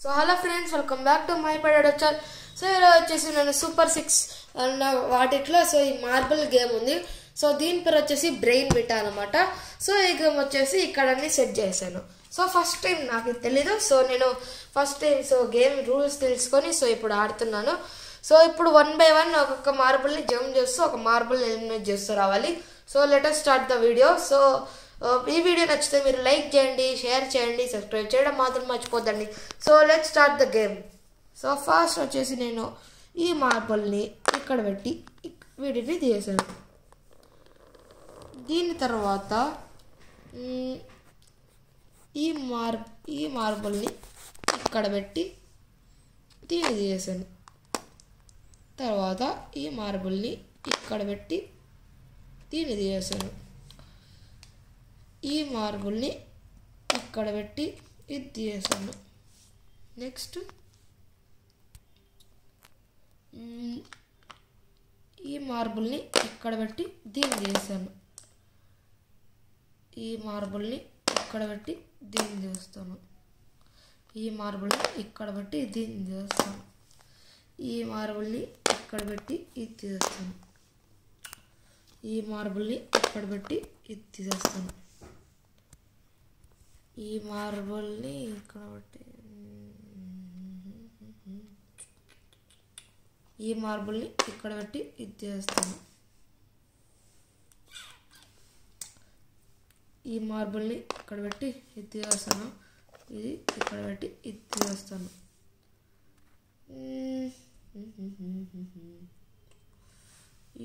So hello friends, welcome back to my పడేడో channel. So ఈరోజు వచ్చేసి నేను సూపర్ 6 అన్న వాటిట్లో సో ఈ మార్బుల్ గేమ్ ఉంది. సో దీని పేరు వచ్చేసి బ్రెయిన్ బిట్ అనమాట. సో ఈ గేమ్ వచ్చేసి ఇక్కడ అన్ని సెట్ చేశాను. సో ఫస్ట్ టైం నాకు తెలీదు. సో నేను first time so game rules తెలుసుకొని సో ఇప్పుడు ఆడుతున్నాను. సో ఇప్పుడు 1 by 1 ఒక్కొక్క మార్బుల్ని జంప్ చేస్తూ ఒక మార్బుల్ని ఎలిమినేట్ చేస్తూ రావాలి. So let us start the video. So ఈ వీడియో నచ్చితే మీరు లైక్ చేయండి, షేర్ చేయండి, సబ్స్క్రైబ్ చేయడం మాత్రం మర్చిపోద్దండి. So let start the game. So first వచ్చేసి నేను ఈ మార్బుల్ని ఇక్కడ పెట్టి వీటిని తీసాను. దీని తర్వాత ఈ మార్బుల్ని ఇక్కడ పెట్టి దీన్ని తీసాను. తర్వాత ఈ మార్బుల్ని ఇక్కడ పెట్టి దీన్ని తీసాను. ఈ మార్బుల్ని ఇక్కడ పెట్టి ఇది తీసాను. నెక్స్ట్ ఈ మార్బుల్ని ఇక్కడ పెట్టి దీన్ని తీసాను. ఈ మార్బుల్ని ఇక్కడ పెట్టి దీన్ని తీస్తాను. ఈ మార్బుల్ని ఇక్కడ పెట్టి దీన్ని తీస్తాను. ఈ మార్బుల్ని ఇక్కడ పెట్టి ఇది తీస్తాను. ఈ మార్బుల్ని ఇక్కడ పెట్టి ఇది తీసేస్తాను. ఈ మార్బుల్ని ఇక్కడ పెట్టి ఈ మార్బుల్ని ఇక్కడ పెట్టి ఇది చేస్తాను. ఈ మార్బుల్ని ఇక్కడ పెట్టి ఇది చేస్తాను. ఇది ఇక్కడ పెట్టి ఇది చేస్తాను.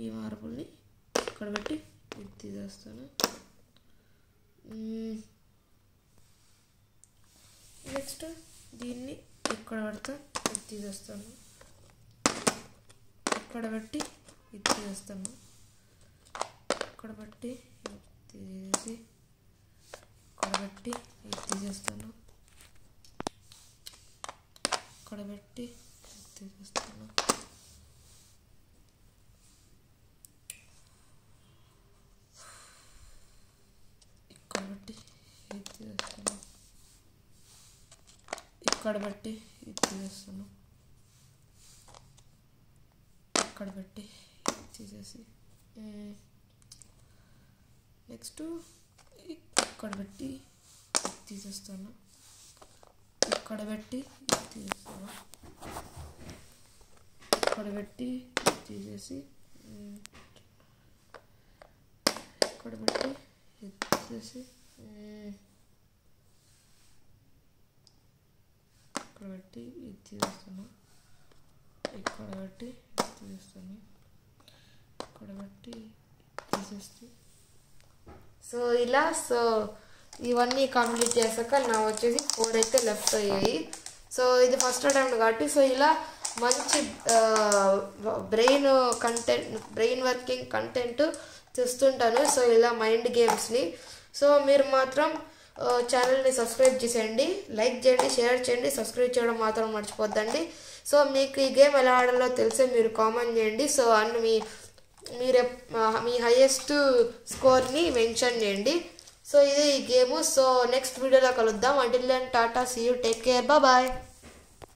ఈ మార్బుల్ని ఇక్కడ పెట్టి ఇది తీసేస్తాను. నెక్స్ట్ దీన్ని ఇక్కడ పెడతా ఇది తీసేస్తాను. ఇక్కడ పెట్టి ఇది తీసేస్తాను. ఇక్కడ పెట్టి ఇది తీసేసి ఇక్కడ పెట్టి ఇది తీసేస్తాను. ఇక్కడ పెట్టి ఇది తీసేస్తాను. ఇక్కడ పెట్టి ఇది తీసేస్తాను. ఇక్కడ పెట్టి ఇది తీసేస్తాను. ఇక్కడ పెట్టి తీసేసి నెక్స్ట్ ఇక్కడ పెట్టి తీసేస్తాను. ఇక్కడ పెట్టి తీసేస్తాను. ఇక్కడ పెట్టి తీసేసి ఇక్కడ పెట్టి తీసేసి ఇక్కడ పెట్టి ఇది తీసేస్తాను. ఇక్కడ పెట్టి తీసేస్తాను. ఇక్కడ పెట్టి తీసేస్తే సో ఇలా సో ఇవన్నీ కంప్లీట్ చేశాక నా వచ్చేసి 4 అయితే లెఫ్ట్ అయ్యాయి. సో ఇది ఫస్ట్ అటెంప్ట్ కాబట్టి సో ఇలా మంచి బ్రెయిన్ వర్కింగ్ కంటెంట్ తెస్తుంటాను. సో ఇలా మైండ్ గేమ్స్ని. సో మీరు మాత్రం ఛానల్ని సబ్స్క్రైబ్ చేసేయండి, లైక్ చేయండి, షేర్ చేయండి, సబ్స్క్రైబ్ చేయడం మాత్రం మర్చిపోద్దండి. సో మీకు ఈ గేమ్ ఎలా ఆడాలో తెలిసే మీరు కామెంట్ చేయండి. సో అండ్ మీ హైయెస్ట్ స్కోర్ని మెన్షన్ చేయండి. సో ఇది ఈ గేమ్. సో నెక్స్ట్ వీడియోలో కలుద్దాం. Until then tata, see you, take care, bye.